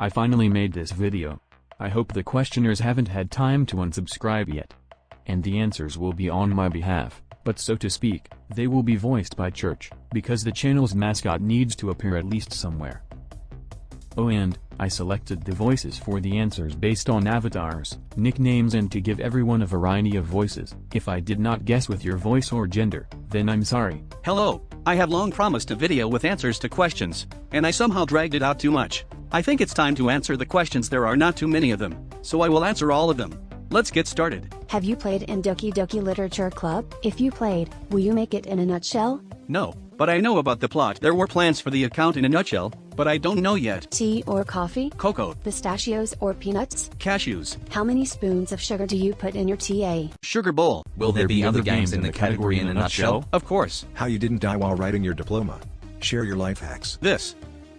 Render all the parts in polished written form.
I finally made this video. I hope the questioners haven't had time to unsubscribe yet. And the answers will be on my behalf, but so to speak, they will be voiced by Church, because the channel's mascot needs to appear at least somewhere. Oh, and I selected the voices for the answers based on avatars, nicknames, and to give everyone a variety of voices. If I did not guess with your voice or gender, then I'm sorry. Hello, I have long promised a video with answers to questions, and I somehow dragged it out too much. I think it's time to answer the questions. There are not too many of them, so I will answer all of them. Let's get started. Have you played in Doki Doki Literature Club? If you played, will you make it in a nutshell? No, but I know about the plot. There were plans for the account in a nutshell, but I don't know yet. Tea or coffee? Cocoa. Pistachios or peanuts? Cashews. How many spoons of sugar do you put in your tea? Sugar bowl. Will there be other games in the category in a nutshell? Of course. How you didn't die while writing your diploma. Share your life hacks. This.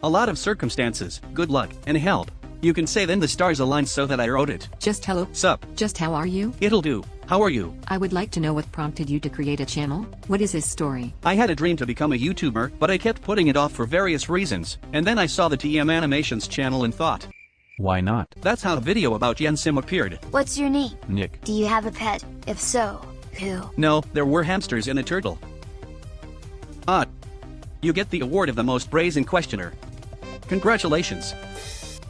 A lot of circumstances, good luck, and help. You can say then the stars aligned so that I wrote it. Just hello. Sup. Just how are you? It'll do. How are you? I would like to know what prompted you to create a channel. What is his story? I had a dream to become a YouTuber, but I kept putting it off for various reasons, and then I saw the TM Animations channel and thought, Why not? that's how a video about Yen Sim appeared. What's your name? Nick. Do you have a pet? If so, who? No, there were hamsters and a turtle. You get the award of the most brazen questioner. Congratulations.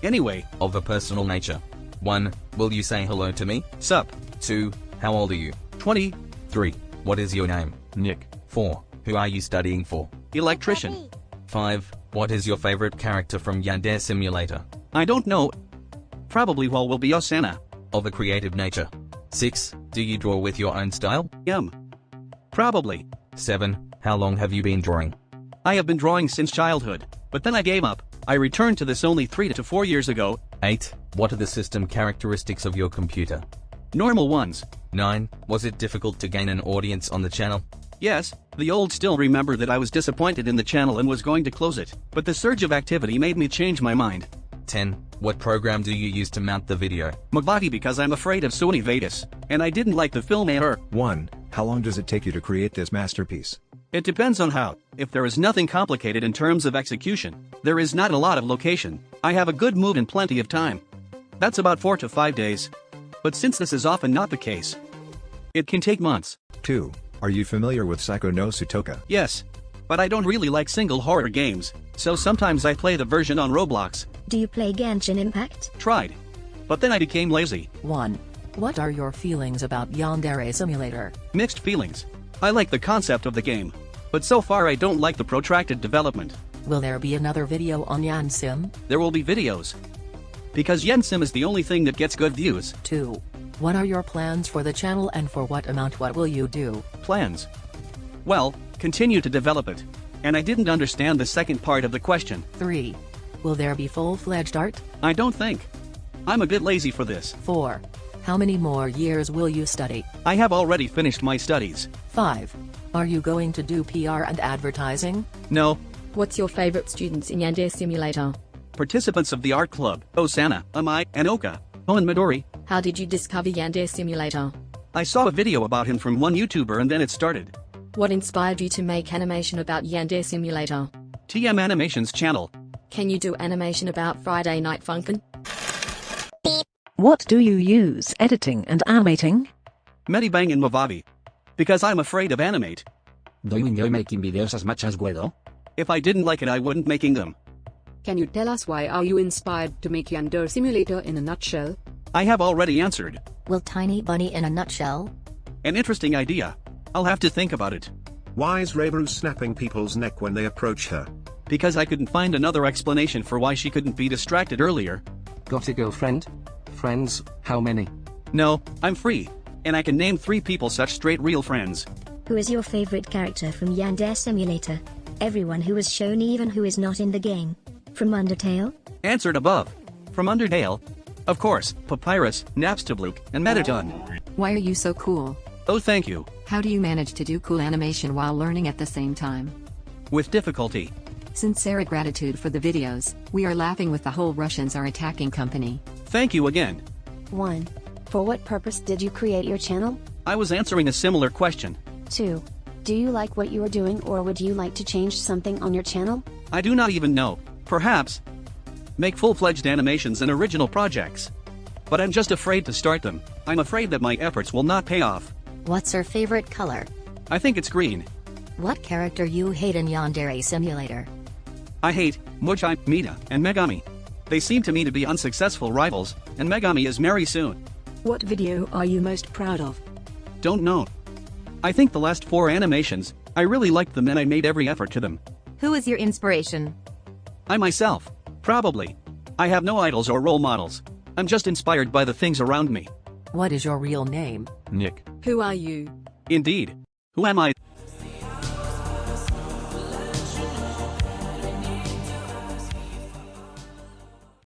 Anyway. Of a personal nature. 1. Will you say hello to me? Sup. 2. How old are you? 20. 3. What is your name? Nick. 4. Who are you studying for? Electrician. 5. What is your favorite character from Yandere Simulator? I don't know. Probably will be Osana. Of a creative nature. 6. Do you draw with your own style? Probably. 7. How long have you been drawing? I have been drawing since childhood, but then I gave up. I returned to this only 3 to 4 years ago. 8. What are the system characteristics of your computer? Normal ones. 9. Was it difficult to gain an audience on the channel? Yes, the old still remember that I was disappointed in the channel and was going to close it, but the surge of activity made me change my mind. 10. What program do you use to mount the video? Mabati, because I'm afraid of Sony Vegas, and I didn't like the film error. 1. How long does it take you to create this masterpiece? It depends on how. If there is nothing complicated in terms of execution, there is not a lot of location, I have a good mood and plenty of time. That's about 4 to 5 days. But since this is often not the case, it can take months. 2. Are you familiar with Psycho no Sutoka? Yes. But I don't really like single horror games, so sometimes I play the version on Roblox. Do you play Genshin Impact? Tried. But then I became lazy. 1. What are your feelings about Yandere Simulator? Mixed feelings. I like the concept of the game, but so far I don't like the protracted development. Will there be another video on Yansim? There will be videos. Because Yensim is the only thing that gets good views. 2. What are your plans for the channel and for what amount? What will you do? Plans. Well, continue to develop it. And I didn't understand the second part of the question. 3. Will there be full-fledged art? I don't think. I'm a bit lazy for this. 4. How many more years will you study? I have already finished my studies. 5. Are you going to do PR and advertising? No. What's your favorite students in Yandere Simulator? Participants of the art club, Osana, Amai, and Oka. Oh, and Midori. How did you discover Yandere Simulator? I saw a video about him from one YouTuber and then it started. What inspired you to make animation about Yandere Simulator? TM Animations channel. Can you do animation about Friday Night Funkin'? What do you use editing and animating? Medibang and Movavi. Because I'm afraid of animate. Do you enjoy making videos as much as Guido? If I didn't like it I wouldn't making them. Can you tell us why are you inspired to make Yandere Simulator in a nutshell? I have already answered. Will Tiny Bunny in a nutshell? An interesting idea. I'll have to think about it. Why is Rebru snapping people's neck when they approach her? Because I couldn't find another explanation for why she couldn't be distracted earlier. Got a girlfriend? Friends, how many? No, I'm free. And I can name 3 people such straight real friends. Who is your favorite character from Yandere Simulator? Everyone who is shown, even who is not in the game. From Undertale? Answered above. From Undertale? Of course, Papyrus, Napstablook, and Metaton. Why are you so cool? Oh, thank you. How do you manage to do cool animation while learning at the same time? With difficulty. Sincere gratitude for the videos. We are laughing with the whole Russians are attacking company. Thank you again. 1. For what purpose did you create your channel? I was answering a similar question. 2. Do you like what you are doing or would you like to change something on your channel? I do not even know. Perhaps. make full-fledged animations and original projects. But I'm just afraid to start them. I'm afraid that my efforts will not pay off. What's your favorite color? I think it's green. What character you hate in Yandere Simulator? I hate Mojai, Mita, and Megami. They seem to me to be unsuccessful rivals, and Megami is marry soon. What video are you most proud of? Don't know. I think the last 4 animations, I really liked them and I made every effort to them. Who is your inspiration? I myself. Probably. I have no idols or role models. I'm just inspired by the things around me. What is your real name? Nick. Who are you? Indeed. Who am I?